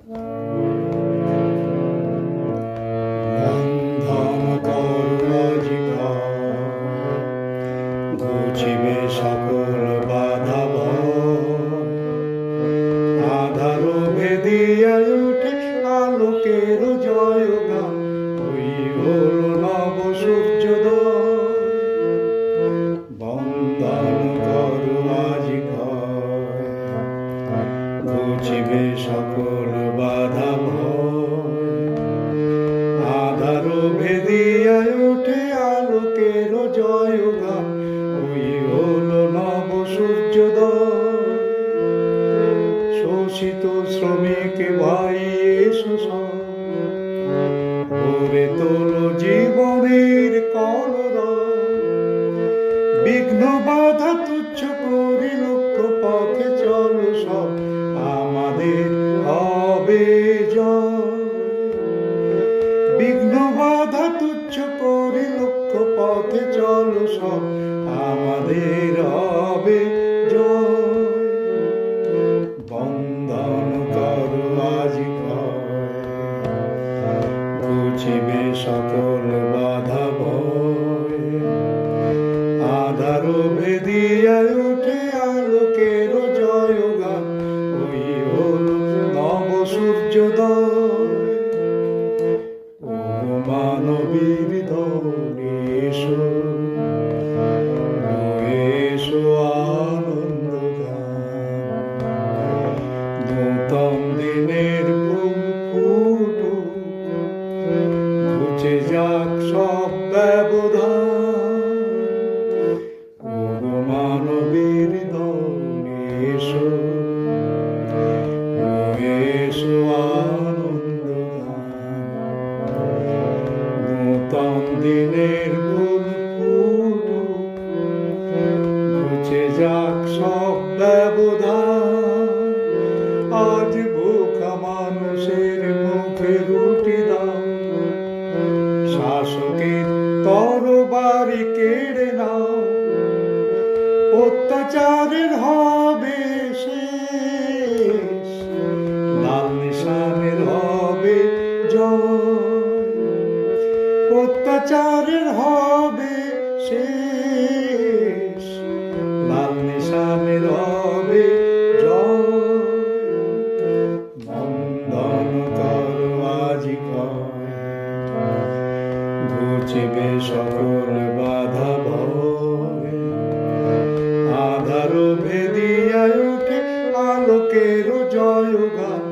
বন্ধন করো আজি ঘুচিবে সকল বাধা আধার ভেদিয়া উঠে আলোকের জয়গান ওই হল নব সূর্যোদয়। বন্দন করো আজি ঘুচিবে সকল বাধা আধার ভেদিয়া উঠে আলোকের জয়গান ওই হল নব সূর্যোদয়। শোষিত শ্রমিক ভাই এসো ভরে তোলো জীবনের কলরব। বিঘ্ন বাধা তুচ্ছ করে লক্ষ্য পথে চলো সব আমাদের হবে জয়। বিঘ্ন বাধা তুচ্ছ করে লক্ষ্য পথে চলো সব আমাদের হবে জয়। বন্দন করো আজি ঘুচিবে সকল বাধা ভয় আধার ভেদিয়া উঠে আলোকের জয়গান ওই হল নব সূর্যোদয়। ও মানবীর ধনী এসো এসো আনন্দ নূতন দিনের ফুল ফুটো ঘুচে যাক সব ব্যবধান। ও মানবীর ধনী এসো এসো আনন্দ নূতন দিনের ফুল ফুটো ঘুচে যাক সব ব্যবধান। আজ ভুখা মানুষের মুখে রুটি দাও শাসকের তরবারি কেড়ে নাও। অত্যাচারের হবে শেষ লাল নিশানের হবে জয়। অত্যাচারের হবে শেষ লাল নিশানের হবে জয়। বন্দন করো আজি ঘুচিবে সকল বাধা ভয় আধার ভেদিয়া উঠে আলোকের জয়গান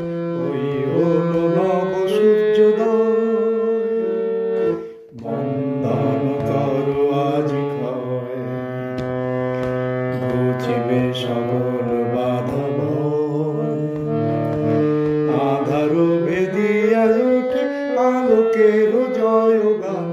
ওই হল নব সূর্যোদয়। বন্দন করো আজি ঘুচিবে সকল বাধা ভয় আধার ভেদিয়া উঠে আলোকের জয়গান